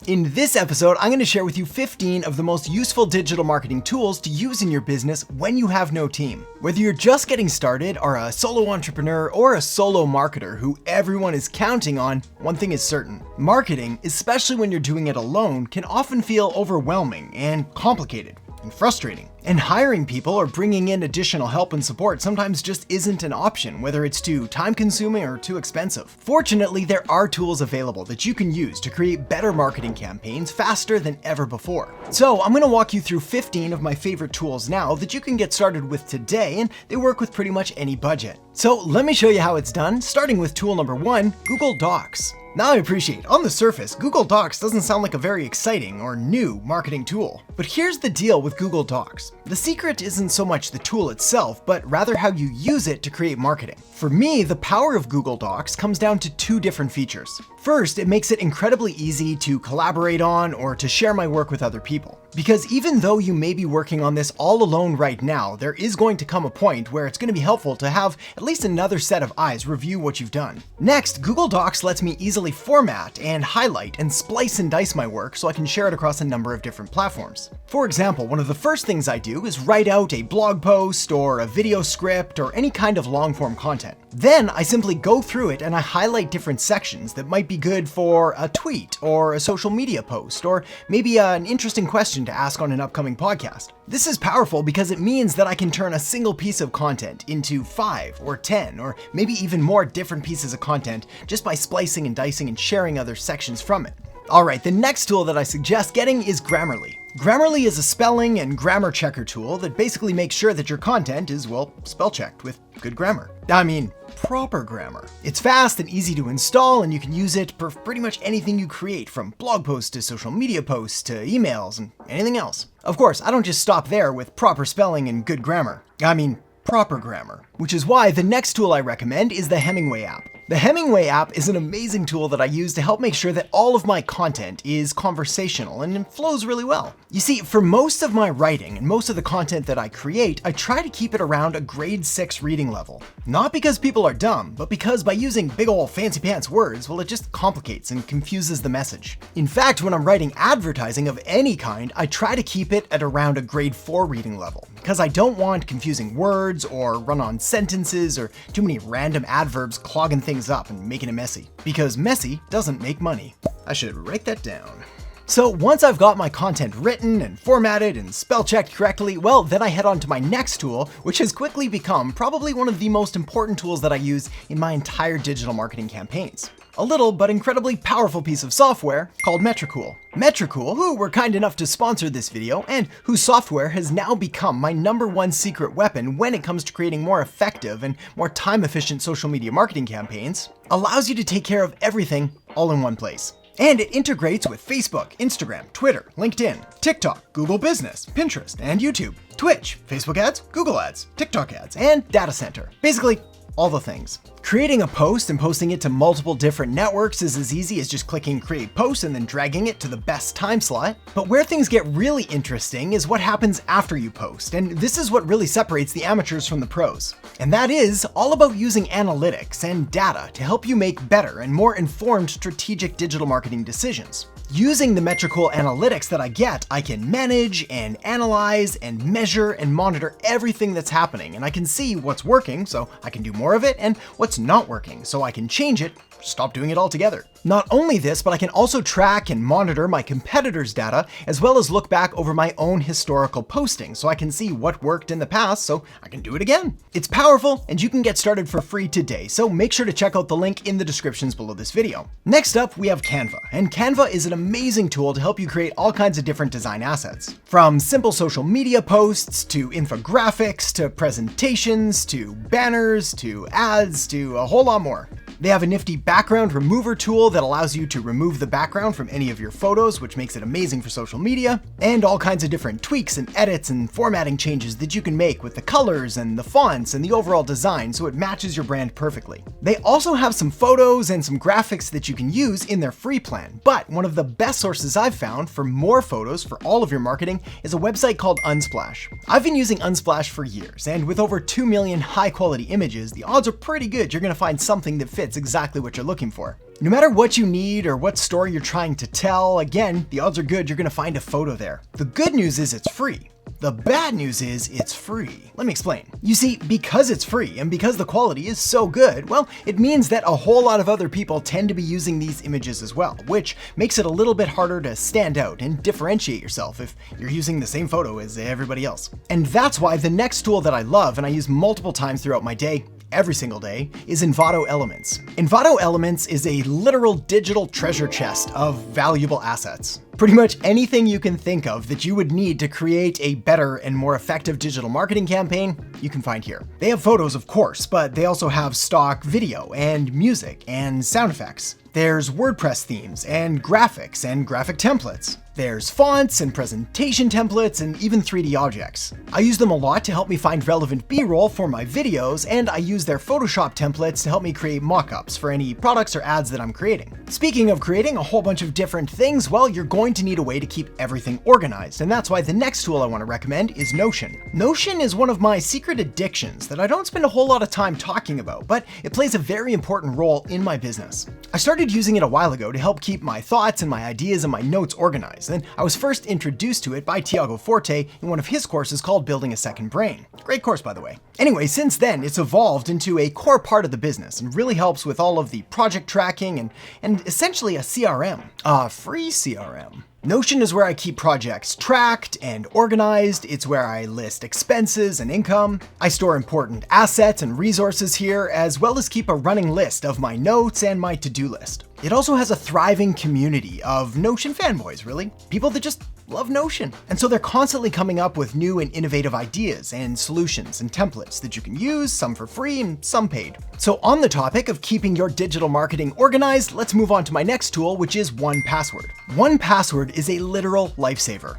In this episode, I'm going to share with you 15 of the most useful digital marketing tools to use in your business when you have no team. Whether you're just getting started, are a solo entrepreneur, or a solo marketer who everyone is counting on, one thing is certain. Marketing, especially when you're doing it alone, can often feel overwhelming and complicated and frustrating. And hiring people or bringing in additional help and support sometimes just isn't an option, whether it's too time-consuming or too expensive. Fortunately, there are tools available that you can use to create better marketing campaigns faster than ever before. So I'm going to walk you through 15 of my favorite tools now that you can get started with today, and they work with pretty much any budget. So let me show you how it's done, starting with tool number 1, Google Docs. Now I appreciate, on the surface, Google Docs doesn't sound like a very exciting or new marketing tool. But here's the deal with Google Docs. The secret isn't so much the tool itself, but rather how you use it to create marketing. For me, the power of Google Docs comes down to two different features. First, it makes it incredibly easy to collaborate on or to share my work with other people. Because even though you may be working on this all alone right now, there is going to come a point where it's going to be helpful to have at least another set of eyes review what you've done. Next, Google Docs lets me easily format and highlight and splice and dice my work so I can share it across a number of different platforms. For example, one of the first things I do is write out a blog post or a video script or any kind of long-form content. Then I simply go through it and I highlight different sections that might be good for a tweet or a social media post or maybe an interesting question to ask on an upcoming podcast. This is powerful because it means that I can turn a single piece of content into 5 or 10 or maybe even more different pieces of content just by splicing and dicing and sharing other sections from it. Alright, the next tool that I suggest getting is Grammarly. Grammarly is a spelling and grammar checker tool that basically makes sure that your content is, well, spell checked with good grammar. I mean, proper grammar. It's fast and easy to install, and you can use it for pretty much anything you create, from blog posts to social media posts to emails and anything else. Of course, I don't just stop there with proper spelling and good grammar. I mean, proper grammar. Which is why the next tool I recommend is the Hemingway App. The Hemingway App is an amazing tool that I use to help make sure that all of my content is conversational and it flows really well. You see, for most of my writing and most of the content that I create, I try to keep it around a grade 6 reading level. Not because people are dumb, but because by using big ol' fancy pants words, well, it just complicates and confuses the message. In fact, when I'm writing advertising of any kind, I try to keep it at around a grade 4 reading level, because I don't want confusing words or run-on sentences or too many random adverbs clogging things up and making it messy. Because messy doesn't make money. I should write that down. So once I've got my content written and formatted and spell checked correctly, well, then I head on to my next tool, which has quickly become probably one of the most important tools that I use in my entire digital marketing campaigns. A little but incredibly powerful piece of software called Metrocool. Metrocool, who were kind enough to sponsor this video and whose software has now become my #1 secret weapon when it comes to creating more effective and more time-efficient social media marketing campaigns, allows you to take care of everything all in one place. And it integrates with Facebook, Instagram, Twitter, LinkedIn, TikTok, Google Business, Pinterest, and YouTube, Twitch, Facebook ads, Google ads, TikTok ads, and Data Center. Basically, all the things. Creating a post and posting it to multiple different networks is as easy as just clicking create post and then dragging it to the best time slot. But where things get really interesting is what happens after you post, and this is what really separates the amateurs from the pros. And that is all about using analytics and data to help you make better and more informed strategic digital marketing decisions. Using the Metrocool analytics that I get, I can manage and analyze and measure and monitor everything that's happening, and I can see what's working so I can do more of it and what's not working so I can change it, stop doing it altogether. Not only this, but I can also track and monitor my competitors' data as well as look back over my own historical postings so I can see what worked in the past so I can do it again. It's powerful and you can get started for free today, so make sure to check out the link in the descriptions below this video. Next up, we have Canva, and Canva is an amazing tool to help you create all kinds of different design assets. From simple social media posts to infographics to presentations to banners to ads to a whole lot more. They have a nifty background remover tool that allows you to remove the background from any of your photos, which makes it amazing for social media, and all kinds of different tweaks and edits and formatting changes that you can make with the colors and the fonts and the overall design so it matches your brand perfectly. They also have some photos and some graphics that you can use in their free plan, but one of the best sources I've found for more photos for all of your marketing is a website called Unsplash. I've been using Unsplash for years, and with over 2 million high quality images, the odds are pretty good you're going to find something that fits exactly what you're looking for. No matter what you need or what story you're trying to tell, again, the odds are good you're gonna find a photo there. The good news is it's free. The bad news is it's free. Let me explain. You see, because it's free and because the quality is so good, well, it means that a whole lot of other people tend to be using these images as well, which makes it a little bit harder to stand out and differentiate yourself if you're using the same photo as everybody else. And that's why the next tool that I love and I use multiple times throughout my day, every single day, is Envato Elements. Envato Elements is a literal digital treasure chest of valuable assets. Pretty much anything you can think of that you would need to create a better and more effective digital marketing campaign, you can find here. They have photos, of course, but they also have stock video and music and sound effects. There's WordPress themes and graphic templates. There's fonts and presentation templates and even 3D objects. I use them a lot to help me find relevant B-roll for my videos, and I use their Photoshop templates to help me create mock-ups for any products or ads that I'm creating. Speaking of creating a whole bunch of different things, well, you're going to need a way to keep everything organized, and that's why the next tool I want to recommend is Notion. Notion is one of my secret addictions that I don't spend a whole lot of time talking about, but it plays a very important role in my business. I started using it a while ago to help keep my thoughts and my ideas and my notes organized. And I was first introduced to it by Tiago Forte in one of his courses called Building a Second Brain. Great course, by the way. Anyway, since then, it's evolved into a core part of the business and really helps with all of the project tracking and essentially a CRM, a free CRM. Notion is where I keep projects tracked and organized. It's where I list expenses and income. I store important assets and resources here, as well as keep a running list of my notes and my to-do list. It also has a thriving community of Notion fanboys, really. People that just love Notion. And so they're constantly coming up with new and innovative ideas and solutions and templates that you can use, some for free and some paid. So on the topic of keeping your digital marketing organized, let's move on to my next tool, which is 1Password. 1Password is a literal lifesaver.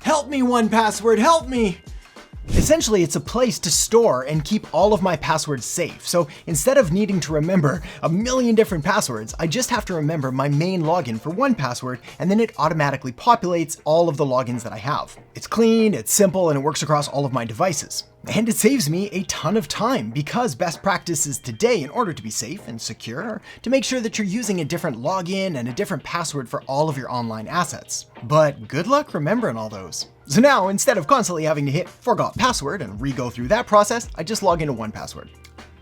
Help me, 1Password, help me! Essentially, it's a place to store and keep all of my passwords safe. So instead of needing to remember a million different passwords, I just have to remember my main login for 1Password, and then it automatically populates all of the logins that I have. It's clean, it's simple, and it works across all of my devices. And it saves me a ton of time because best practices today in order to be safe and secure are to make sure that you're using a different login and a different password for all of your online assets. But good luck remembering all those. So now, instead of constantly having to hit forgot password and re-go through that process, I just log into 1Password.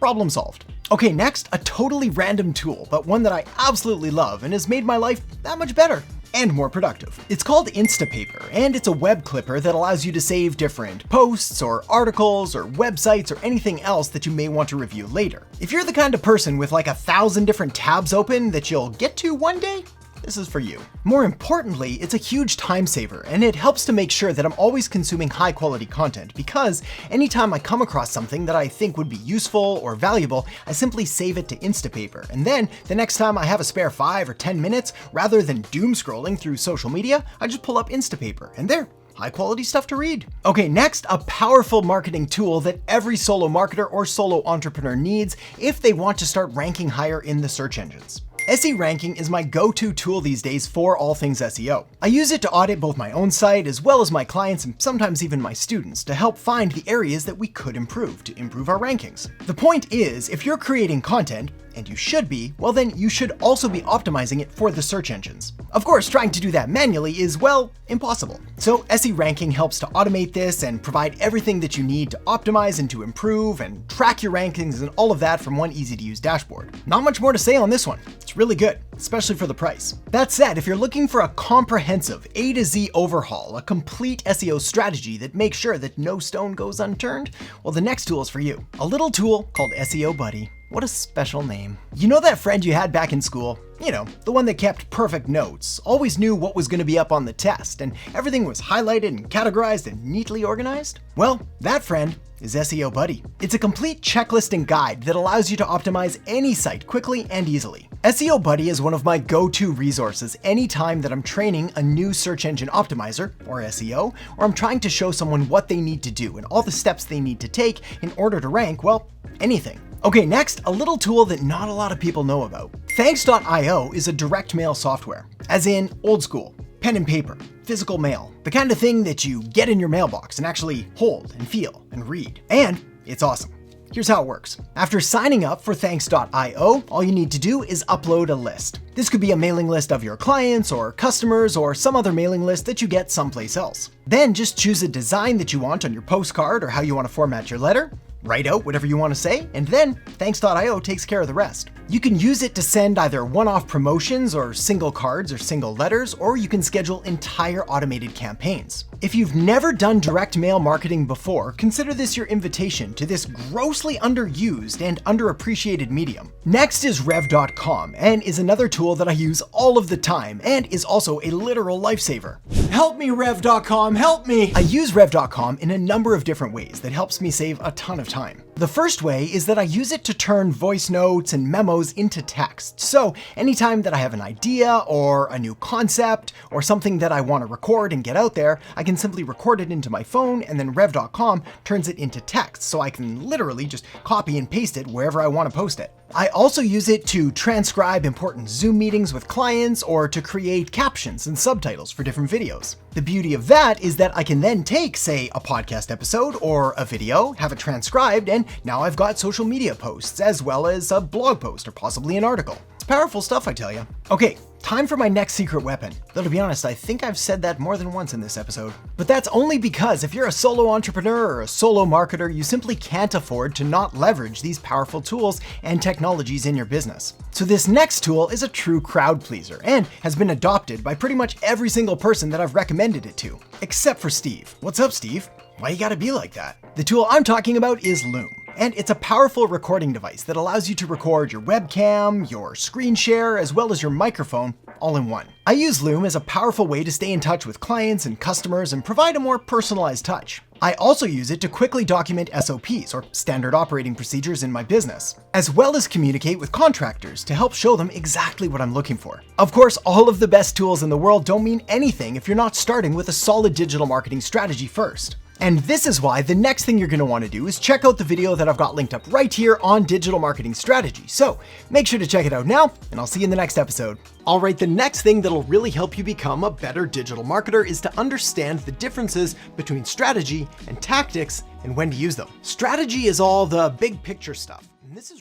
Problem solved. Okay, next, a totally random tool, but one that I absolutely love and has made my life that much better and more productive. It's called Instapaper, and it's a web clipper that allows you to save different posts or articles or websites or anything else that you may want to review later. If you're the kind of person with like 1,000 different tabs open that you'll get to one day, this is for you. More importantly, it's a huge time saver, and it helps to make sure that I'm always consuming high quality content, because anytime I come across something that I think would be useful or valuable, I simply save it to Instapaper. And then the next time I have a spare 5 or 10 minutes, rather than doom scrolling through social media, I just pull up Instapaper, and there, high quality stuff to read. Okay, next, a powerful marketing tool that every solo marketer or solo entrepreneur needs if they want to start ranking higher in the search engines. SE Ranking is my go-to tool these days for all things SEO. I use it to audit both my own site as well as my clients and sometimes even my students to help find the areas that we could improve to improve our rankings. The point is, if you're creating content, and you should be, well then you should also be optimizing it for the search engines. Of course, trying to do that manually is, well, impossible. So SE Ranking helps to automate this and provide everything that you need to optimize and to improve and track your rankings and all of that from one easy to use dashboard. Not much more to say on this one. It's really good, especially for the price. That said, if you're looking for a comprehensive A to Z overhaul, a complete SEO strategy that makes sure that no stone goes unturned, well, the next tool is for you. A little tool called Seo Buddy. What a special name. You know that friend you had back in school? You know, the one that kept perfect notes, always knew what was going to be up on the test, and everything was highlighted and categorized and neatly organized? Well, that friend is Seo Buddy. It's a complete checklist and guide that allows you to optimize any site quickly and easily. Seo Buddy is one of my go-to resources anytime that I'm training a new search engine optimizer, or SEO, or I'm trying to show someone what they need to do and all the steps they need to take in order to rank, well, anything. Okay, next, a little tool that not a lot of people know about. Thanks.io is a direct mail software, as in old school, pen and paper, physical mail, the kind of thing that you get in your mailbox and actually hold and feel and read. And it's awesome. Here's how it works. After signing up for thanks.io, all you need to do is upload a list. This could be a mailing list of your clients or customers or some other mailing list that you get someplace else. Then just choose a design that you want on your postcard or how you want to format your letter. Write out whatever you want to say, and then thanks.io takes care of the rest. You can use it to send either one-off promotions or single cards or single letters, or you can schedule entire automated campaigns. If you've never done direct mail marketing before, consider this your invitation to this grossly underused and underappreciated medium. Next is Rev Com, and is another tool that I use all of the time, and is also a literal lifesaver. Help me, Rev Com, help me! I use Rev Com in a number of different ways that helps me save a ton of time. The first way is that I use it to turn voice notes and memos into text. So anytime that I have an idea or a new concept or something that I want to record and get out there, I can simply record it into my phone, and then Rev Com turns it into text, so I can literally just copy and paste it wherever I want to post it. I also use it to transcribe important Zoom meetings with clients or to create captions and subtitles for different videos. The beauty of that is that I can then take, say, a podcast episode or a video, have it transcribed, and now I've got social media posts as well as a blog post or possibly an article. It's powerful stuff, I tell you. Okay, time for my next secret weapon. Though to be honest, I think I've said that more than once in this episode. But that's only because if you're a solo entrepreneur or a solo marketer, you simply can't afford to not leverage these powerful tools and technologies in your business. So this next tool is a true crowd pleaser and has been adopted by pretty much every single person that I've recommended it to, except for Steve. What's up, Steve? Why you gotta be like that? The tool I'm talking about is Loom. And it's a powerful recording device that allows you to record your webcam, your screen share, as well as your microphone all in one. I use Loom as a powerful way to stay in touch with clients and customers and provide a more personalized touch. I also use it to quickly document SOPs, or standard operating procedures, in my business, as well as communicate with contractors to help show them exactly what I'm looking for. Of course, all of the best tools in the world don't mean anything if you're not starting with a solid digital marketing strategy first. And this is why the next thing you're going to want to do is check out the video that I've got linked up right here on digital marketing strategy. So make sure to check it out now, and I'll see you in the next episode. All right, the next thing that'll really help you become a better digital marketer is to understand the differences between strategy and tactics and when to use them. Strategy is all the big picture stuff.